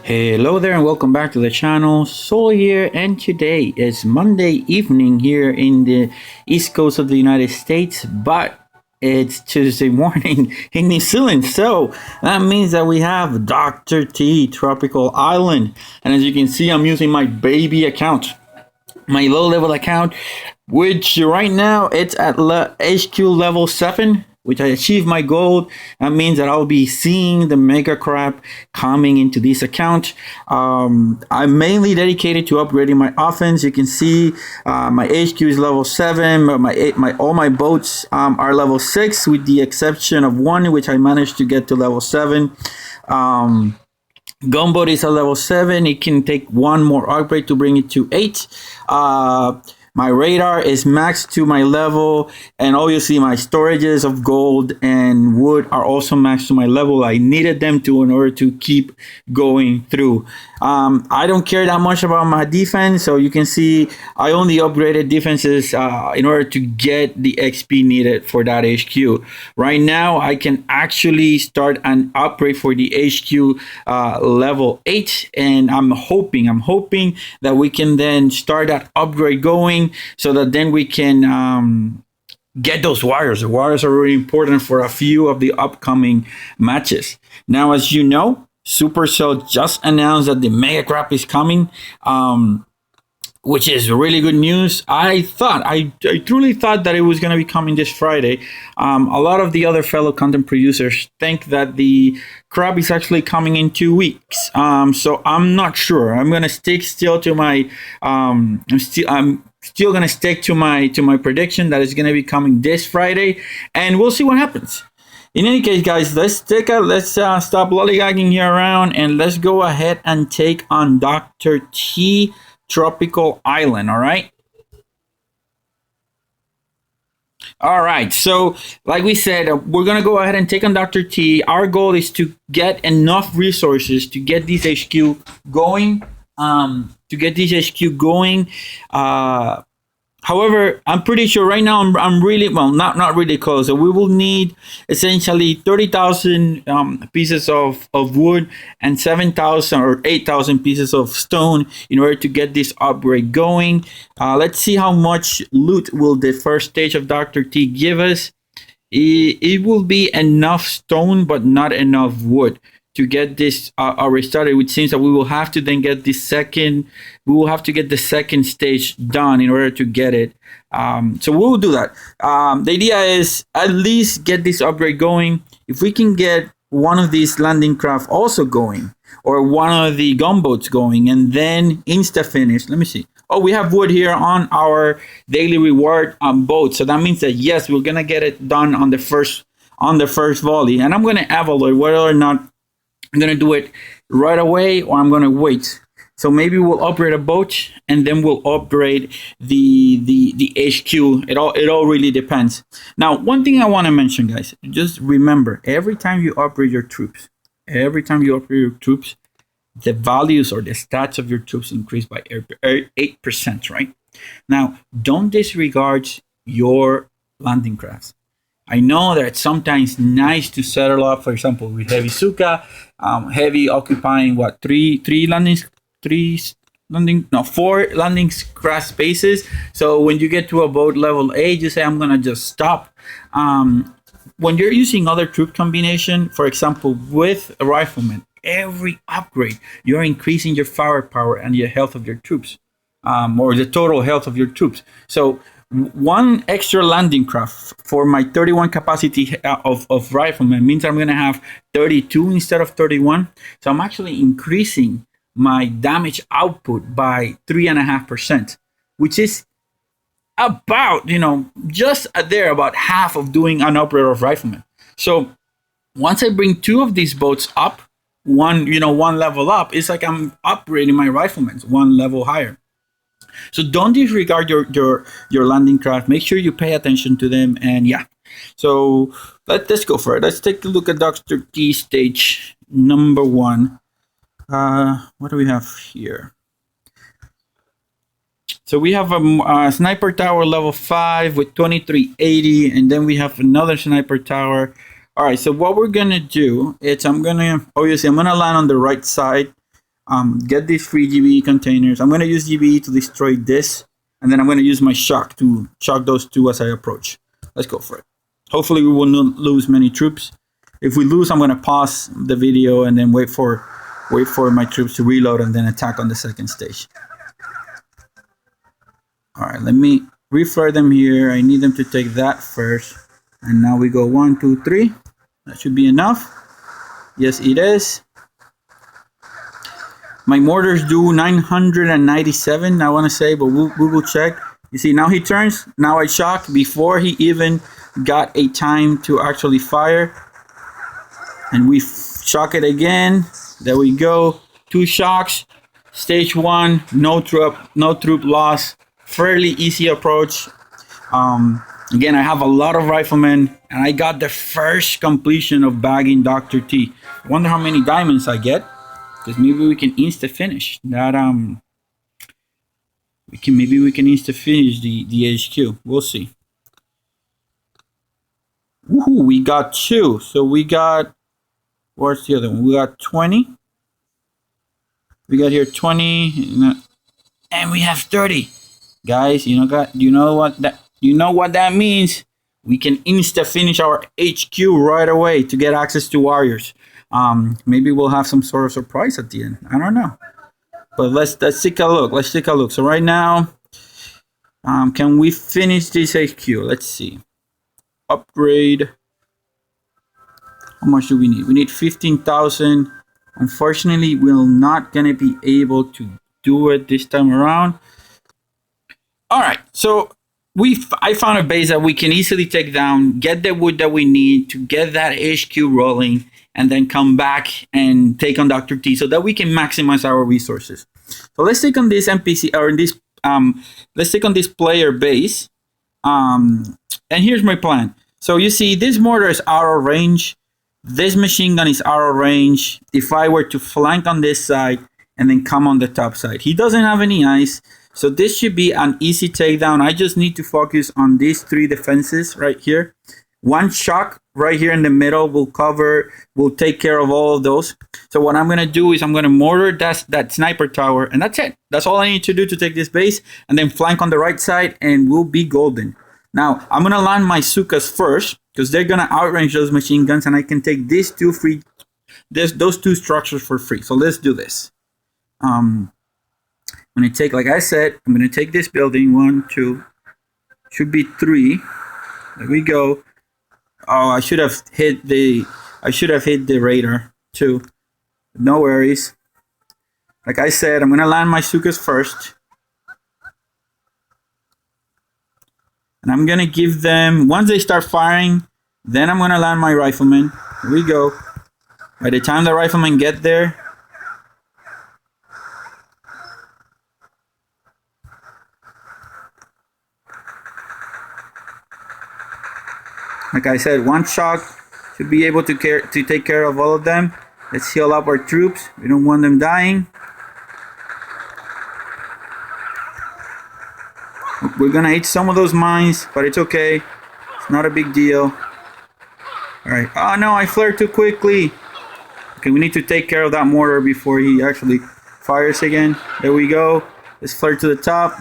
Hello there and welcome back to the channel. Sol here, and today is Monday evening here in the east coast of the United States, but it's Tuesday morning in New Zealand. So that means that we have Dr. T Tropical Island, and as you can see, I'm using my baby account, my low level account, which right now it's at HQ level 7, which I achieved my goal. That means that I'll be seeing the mega crab coming into this account. I'm mainly dedicated to upgrading my offense. You can see my HQ is level 7, but all my boats are level 6, with the exception of one, which I managed to get to level 7. Gunboat is a level 7. It can take one more upgrade to bring it to 8. My radar is maxed to my level, and obviously my storages of gold and wood are also maxed to my level. I needed them to in order to keep going through. I don't care that much about my defense, so you can see I only upgraded defenses in order to get the XP needed for that HQ. Right now, I can actually start an upgrade for the HQ level 8, and I'm hoping that we can then start that upgrade going, so that then we can get those wires. The wires are really important for a few of the upcoming matches. Now, as you know, Supercell just announced that the Mega Crop is coming, which is really good news. I truly thought that it was going to be coming this Friday. A lot of the other fellow content producers think that the crop is actually coming in 2 weeks. So I'm not sure. I'm going to stick still to my I'm still going to stick to my prediction that it's going to be coming this Friday, and we'll see what happens. In any case, guys, let's stop lollygagging here around, and let's go ahead and take on Dr. T Tropical Island. All right. All right, so like we said, we're going to go ahead and take on Dr. T. Our goal is to get enough resources to get this HQ going. However, I'm pretty sure right now I'm really, well, not really close. So we will need essentially 30,000 pieces of wood and 7,000 or 8,000 pieces of stone in order to get this upgrade going. Let's see how much loot will the first stage of Dr. T give us. It will be enough stone, but not enough wood to get this restarted, which seems that we will have to then get the second stage done in order to get it. So we'll do that. The idea is at least get this upgrade going. If we can get one of these landing craft also going, or one of the gunboats going, and then insta finish. Let me see. Oh, we have wood here on our daily reward boat. So that means that yes, we're gonna get it done on the first volley, and I'm gonna evaluate whether or not I'm going to do it right away or I'm going to wait. So maybe we'll upgrade a boat and then we'll upgrade the HQ. It all really depends. Now, one thing I want to mention, guys, just remember, every time you upgrade your troops, the values or the stats of your troops increase by 8%, right? Now, don't disregard your landing crafts. I know that it's sometimes nice to settle up, for example, with heavy Suka, heavy occupying four landing craft spaces. So when you get to a boat level 8, you say, I'm gonna just stop. When you're using other troop combination, for example, with a rifleman, every upgrade, you're increasing your firepower and your health of your troops, or the total health of your troops. So one extra landing craft for my 31 capacity of rifleman means I'm going to have 32 instead of 31. So I'm actually increasing my damage output by 3.5%, which is about, just there, about half of doing an operator of rifleman. So once I bring 2 of these boats up, one level up, it's like I'm upgrading my riflemen one level higher. So don't disregard your landing craft. Make sure you pay attention to them, and yeah. So let's go for it. Let's take a look at Dr. T stage number 1. What do we have here? So we have a sniper tower level 5 with 2380, and then we have another sniper tower. All right. So what we're gonna do is I'm gonna land on the right side. get these free GBE containers. I'm going to use GBE to destroy this, and then I'm going to use my shock to shock those two as I approach. Let's go for it. Hopefully we will not lose many troops. If we lose, I'm going to pause the video and then wait for my troops to reload and then attack on the second stage. All right, let me refer them here. I need them to take that first. And now we go 1, 2, 3. That should be enough. Yes, it is. My mortars do 997, I want to say, but we will check. You see, now he turns. Now I shock before he even got a time to actually fire. And we shock it again. There we go. 2 shocks. Stage 1, no troop loss. Fairly easy approach. Again, I have a lot of riflemen, and I got the first completion of bagging Dr. T. I wonder how many diamonds I get, because maybe we can insta finish that. Maybe we can insta finish the HQ. We'll see. Woohoo! We got 2. So we got. What's the other one? We got 20. We got here 20, and we have 30. Guys, you know what that means? We can insta finish our HQ right away to get access to warriors. Maybe we'll have some sort of surprise at the end. I don't know. But let's take a look. Let's take a look. So right now, can we finish this HQ? Let's see. Upgrade. How much do we need? We need 15,000. Unfortunately, we're not gonna be able to do it this time around. All right, so I found a base that we can easily take down, get the wood that we need to get that HQ rolling, and then come back and take on Dr. T so that we can maximize our resources. So let's take on this NPC or this let's take on this player base. And here's my plan. So you see, this mortar is out of range. This machine gun is out of range. If I were to flank on this side and then come on the top side, he doesn't have any ice. So this should be an easy takedown. I just need to focus on these 3 defenses right here. 1 shock right here in the middle will take care of all of those. So what I'm going to do is I'm going to mortar that sniper tower, and that's it. That's all I need to do to take this base, and then flank on the right side, and we'll be golden. Now, I'm going to land my Sukas first, because they're going to outrange those machine guns, and I can take those 2 structures for free. So let's do this. I'm going to take, like I said, I'm going to take this building. 1, 2, should be 3. There we go. Oh, I should have hit the radar too. No worries. Like I said, I'm going to land my Sukas first. And I'm going to give them, once they start firing, then I'm going to land my riflemen. Here we go. By the time the riflemen get there, like I said, 1 shock should be able to take care of all of them. Let's heal up our troops. We don't want them dying. We're gonna eat some of those mines, but it's okay. It's not a big deal. Alright. Oh no, I flared too quickly. Okay, we need to take care of that mortar before he actually fires again. There we go. Let's flare to the top.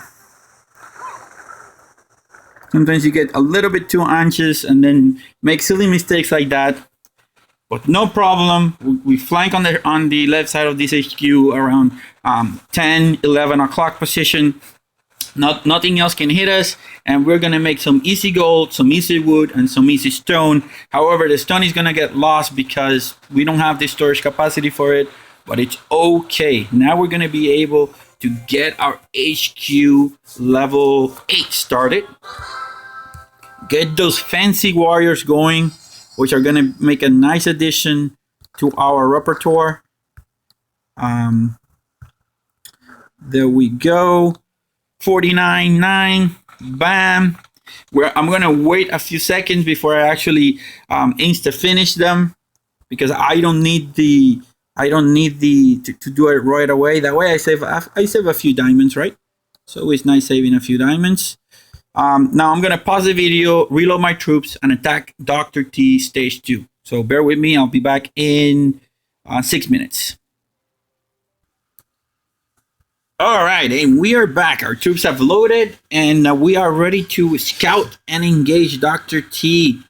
Sometimes you get a little bit too anxious and then make silly mistakes like that. But no problem. We flank on the left side of this HQ around 10, 11 o'clock position. Nothing else can hit us, and we're gonna make some easy gold, some easy wood, and some easy stone. However, the stone is gonna get lost because we don't have the storage capacity for it, but it's okay. Now we're gonna be able to get our HQ level 8 started. Get those fancy warriors going, which are gonna make a nice addition to our repertoire. There we go. 49.9, bam. I'm gonna wait a few seconds before I actually insta finish them, because I don't need to do it right away. That way I save a few diamonds, right? So it's nice saving a few diamonds. Now I'm gonna pause the video, reload my troops, and attack Dr. T stage 2. So bear with me. I'll be back in 6 minutes. All right, and we are back. Our troops have loaded, and we are ready to scout and engage Dr. T,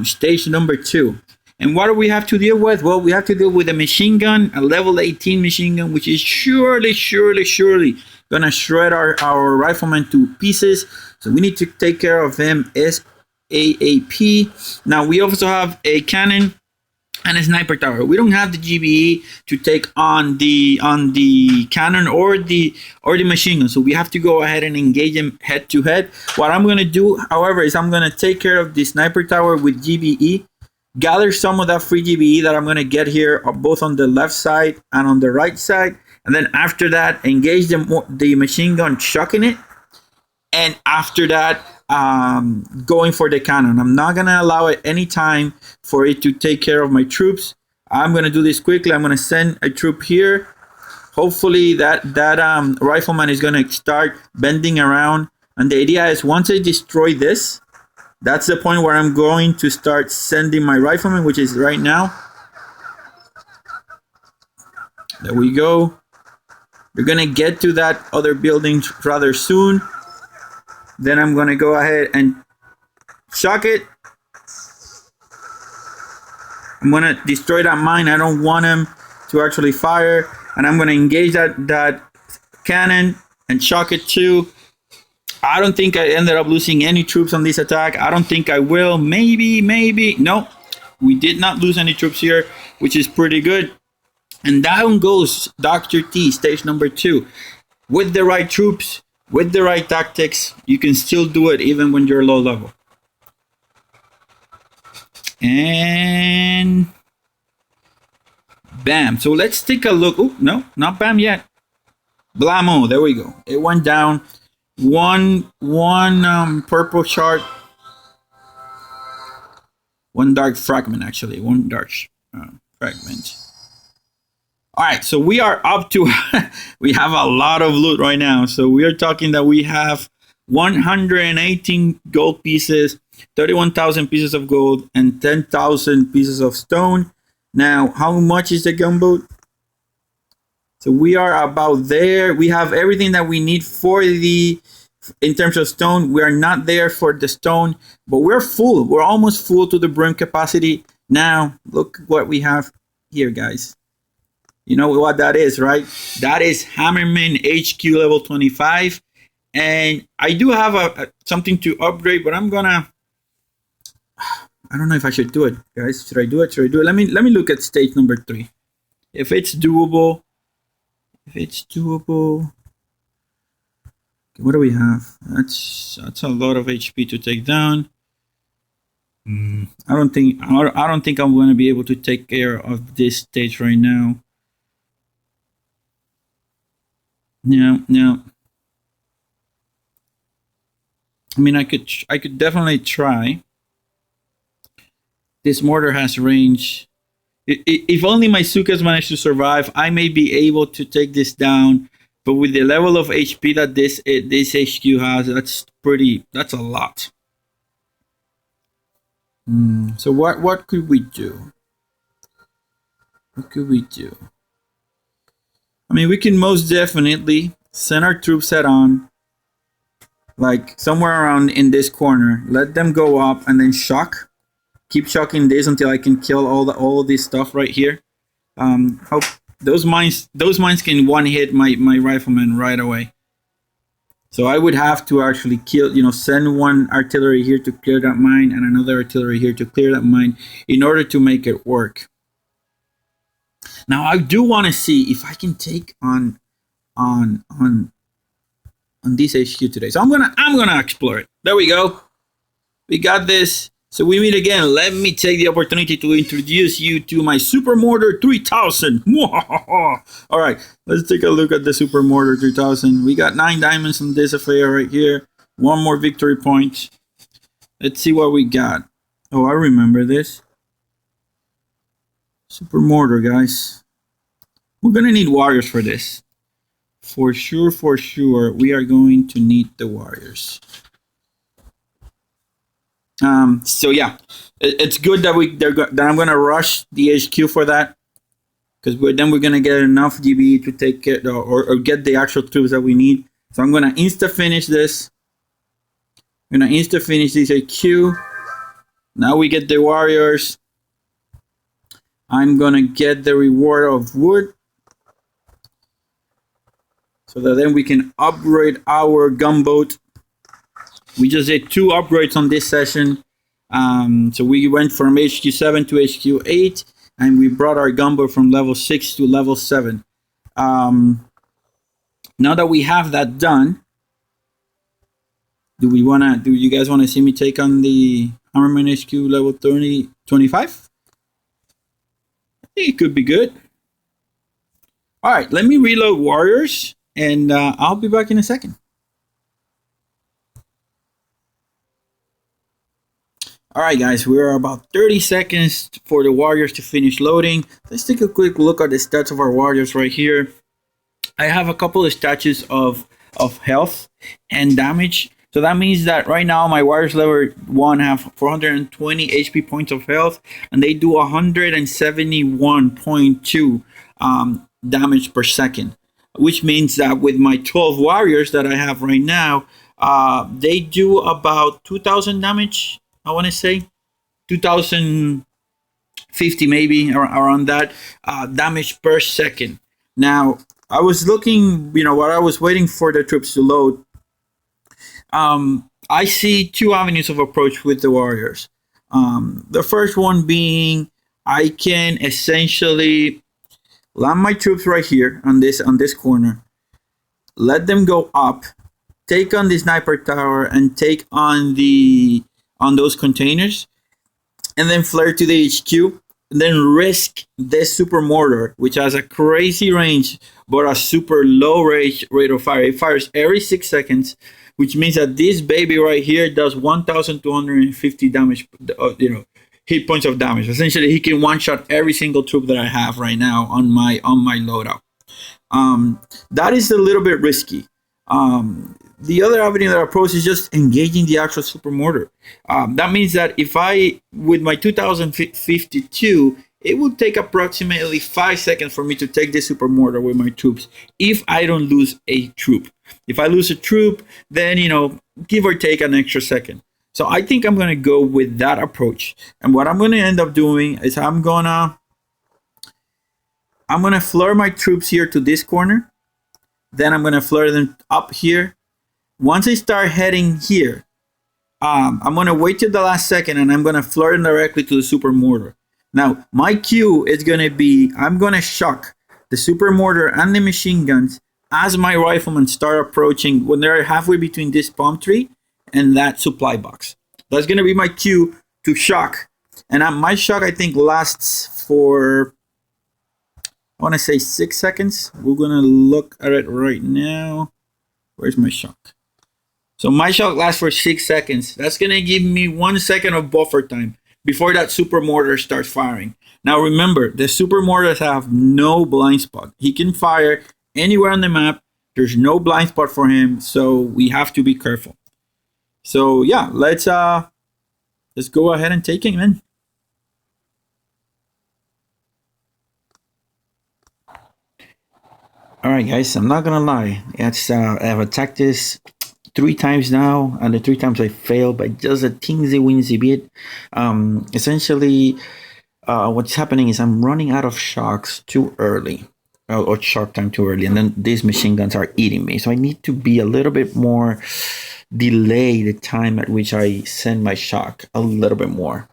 stage number 2. And what do we have to deal with? Well, we have to deal with a machine gun, a level 18 machine gun, which is surely going to shred our rifleman to pieces. So we need to take care of him ASAP. Now, we also have a cannon and a sniper tower. We don't have the GBE to take on the cannon or the machine gun, so we have to go ahead and engage them head to head. What I'm going to do, however, is I'm going to take care of the sniper tower with GBE, gather some of that free GBE that I'm going to get here, both on the left side and on the right side, and then after that, engage the machine gun, chucking it, and after that, going for the cannon. I'm not gonna allow it any time for it to take care of my troops. I'm gonna do this quickly. I'm gonna send a troop here. Hopefully that rifleman is gonna start bending around. And the idea is once I destroy this, that's the point where I'm going to start sending my rifleman, which is right now. There we go. We're gonna get to that other building rather soon. Then I'm gonna go ahead and shock it. I'm gonna destroy that mine. I don't want him to actually fire. And I'm gonna engage that cannon and shock it too. I don't think I ended up losing any troops on this attack. I don't think I will. Maybe. No, we did not lose any troops here, which is pretty good. And down goes Dr. T, stage number 2. With the right troops, with the right tactics, you can still do it even when you're low level. And bam. So let's take a look. Oh, no, not bam yet. Blammo. There we go. It went down. One purple shard. One dark fragment, actually. One dark fragment. All right, so we are up to, we have a lot of loot right now. So we are talking that we have 118 gold pieces, 31,000 pieces of gold, and 10,000 pieces of stone. Now, how much is the gunboat? So we are about there. We have everything that we need for in terms of stone. We are not there for the stone, but we're full. We're almost full to the brim capacity. Now, look what we have here, guys. You know what that is, right? That is Hammerman HQ level 25. And I do have something to upgrade, but I don't know if I should do it, guys. Should I do it? Let me look at stage number 3. If it's doable. What do we have? That's a lot of HP to take down. I don't think I'm going to be able to take care of this stage right now. No. I mean, I could definitely try. This mortar has range. If only my Sukas managed to survive, I may be able to take this down. But with the level of HP that this HQ has, that's a lot. So what could we do? I mean, we can most definitely send our troops head on, like somewhere around in this corner. Let them go up and then shock. Keep shocking this until I can kill all this stuff right here. Hope those mines can one hit my rifleman right away. So I would have to actually kill, send one artillery here to clear that mine and another artillery here to clear that mine in order to make it work. Now I do want to see if I can take on this HQ today. So I'm gonna explore it. There we go. We got this. So we meet again. Let me take the opportunity to introduce you to my Super Mortar 3000. All right, let's take a look at the Super Mortar 3000. We got 9 diamonds on this affair right here. One more victory point. Let's see what we got. Oh, I remember this. Super Mortar, guys. We're gonna need warriors for this. For sure, we are going to need the warriors. So yeah, it's good that I'm gonna rush the HQ for that. because then we're gonna get enough GB to take it or get the actual troops that we need. So I'm gonna insta finish this. I'm gonna insta finish this AQ. Now we get the warriors. I'm gonna get the reward of wood, so that then we can upgrade our gunboat. We just did 2 upgrades on this session. So we went from HQ7 to HQ8, and we brought our gunboat from level 6 to level 7. Now that we have that done, do you guys wanna see me take on the Hammerman HQ level 25? I think it could be good. All right, let me reload warriors, and I'll be back in a second. All right, guys, we're about 30 seconds for the warriors to finish loading. Let's take a quick look at the stats of our warriors right here. I have a couple of statues of health and damage. So that means that right now my warriors level 1 have 420 HP points of health, and they do 171.2 damage per second, which means that with my 12 warriors that I have right now, they do about 2,000 damage. I want to say 2,050 maybe around that damage per second. Now I was looking, while I was waiting for the troops to load. I see 2 avenues of approach with the warriors. The first one being I can essentially land my troops right here on this corner, let them go up, take on the sniper tower, and take on those containers, and then flare to the HQ, and then risk this super mortar, which has a crazy range but a super low rate of fire. It fires every 6 seconds, which means that this baby right here does 1,250 damage, hit points of damage. Essentially, he can one-shot every single troop that I have right now on my loadout. That is a little bit risky. The other avenue that I approach is just engaging the actual super mortar. That means that if with my 2052, it would take approximately 5 seconds for me to take this super mortar with my troops if I don't lose a troop. If I lose a troop, then, give or take an extra second. So I think I'm going to go with that approach. And what I'm going to end up doing is I'm going to flare my troops here to this corner. Then I'm going to flare them up here. Once I start heading here, I'm going to wait till the last second, and I'm going to flare them directly to the super mortar. Now, my cue is going to be, I'm going to shock the super mortar and the machine guns as my riflemen start approaching when they're halfway between this palm tree and that supply box. That's going to be my cue to shock. And my shock, I think, lasts for, I want to say 6 seconds. We're going to look at it right now. Where's my shock? So my shock lasts for 6 seconds. That's going to give me 1 second of buffer time before that super mortar starts firing. Now remember, the super mortars have no blind spot. He can fire anywhere on the map. There's no blind spot for him, so we have to be careful. So yeah, let's go ahead and take him in. All right, guys, I'm not gonna lie. I've attacked this 3 times now, and the 3 times I failed by just a teensy weensy bit. Essentially, what's happening is I'm running out of shocks too early, or shock time too early, and then these machine guns are eating me. So I need to be a little bit more, delay the time at which I send my shock a little bit more.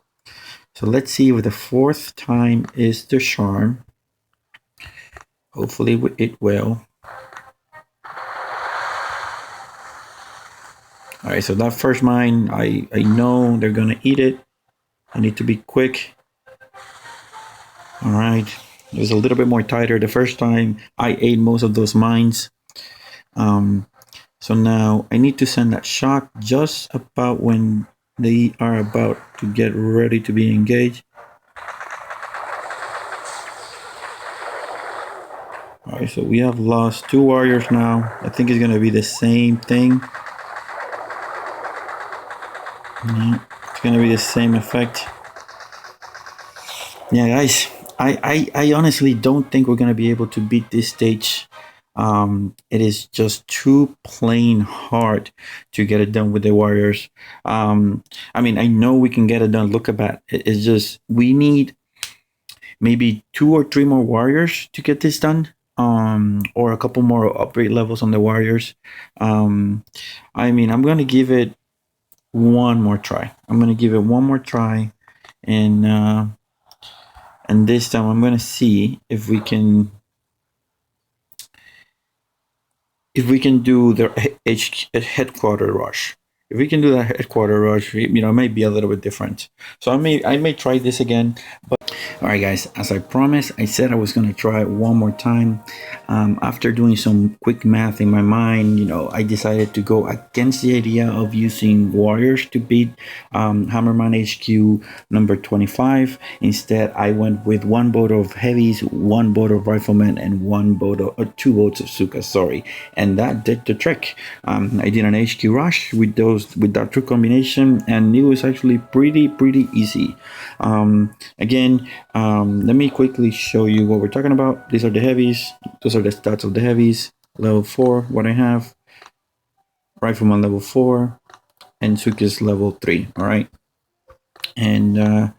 So let's see if the 4th time is the charm. Hopefully it will. All right, so that first mine, I know they're gonna eat it. I need to be quick. All right, it was a little bit more tighter the first time. I ate most of those mines. So now I need to send that shock just about when they are about to get ready to be engaged. All right, so we have lost 2 warriors now. I think it's gonna be the same thing. Yeah, it's gonna be the same effect. Yeah, guys, I honestly don't think we're gonna be able to beat this stage. It is just too plain hard to get it done with the warriors. I mean, I know we can get it done. Look at that. It's just we need maybe two or three more warriors to get this done. Or a couple more upgrade levels on the warriors. Um, I mean, I'm gonna give it one more try. I'm gonna give it one more try, and this time I'm gonna see if we can do the headquarter rush. If we can do that headquarter rush, it might be a little bit different. So I may try this again. All right, guys, as I promised, I said I was going to try it one more time. After doing some quick math in my mind, I decided to go against the idea of using warriors to beat Hammerman HQ number 25. Instead, I went with one boat of heavies, one boat of riflemen, and two boats of Suka, sorry. And that did the trick. I did an HQ rush with that troop combination, and it was actually pretty easy. Again, let me quickly show you what we're talking about. These are the heavies. Those are the stats of the heavies. Level 4, what I have. Rifleman level 4. And Suki's level 3. All right. And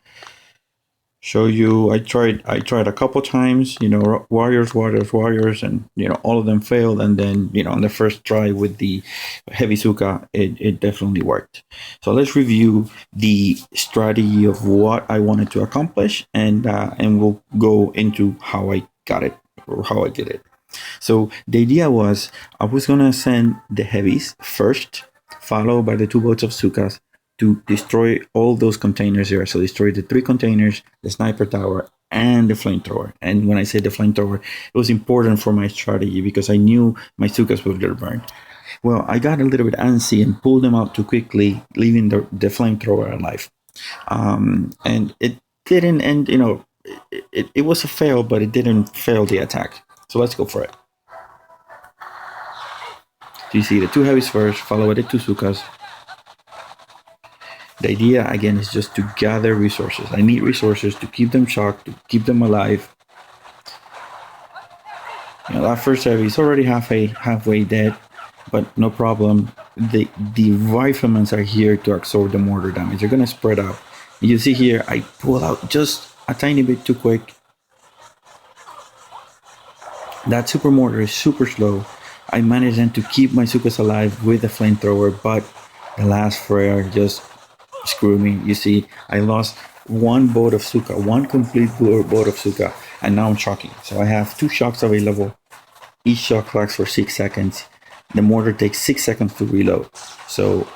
show you, I tried a couple times, warriors, and all of them failed. And then on the first try with the heavy Suka, it definitely worked. So let's review the strategy of what I wanted to accomplish, and we'll go into how I got it, or how I did it. So the idea was I was gonna send the heavies first, followed by the two boats of Sukas, to destroy all those containers here. So destroy the 3 containers, the sniper tower, and the flamethrower. And when I say the flamethrower, it was important for my strategy because I knew my Sukas would get burned. Well, I got a little bit antsy and pulled them out too quickly, leaving the flamethrower alive. And it didn't end, it was a fail, but it didn't fail the attack. So let's go for it. So you see the 2 heavies first, followed by the 2 Sukas. The idea, again, is just to gather resources. I need resources to keep them shocked, to keep them alive. That first heavy is already halfway dead, but no problem. The riflemen are here to absorb the mortar damage. They're gonna spread out. You see here, I pulled out just a tiny bit too quick. That super mortar is super slow. I managed then to keep my Sukas alive with the flamethrower, but the last flare just screwed me. You see, I lost one boat of Suka, one complete boat of Suka, and now I'm shocking. So I have 2 shocks available. Each shock lasts for 6 seconds. The mortar takes 6 seconds to reload. So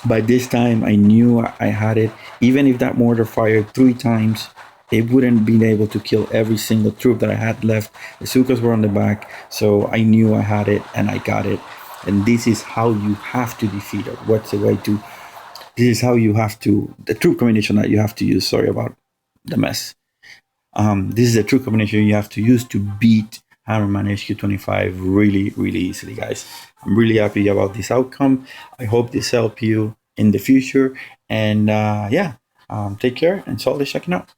by this time, I knew I had it. Even if that mortar fired 3 times, it wouldn't be able to kill every single troop that I had left. The Sukas were on the back, so I knew I had it, and I got it. And this is how you have to defeat it. What's the way to... This is how you have to... The troop combination that you have to use. Sorry about the mess. This is the troop combination you have to use to beat Hammerman HQ25 really easily, guys. I'm really happy about this outcome. I hope this helped you in the future. And take care, and Salt is checking out.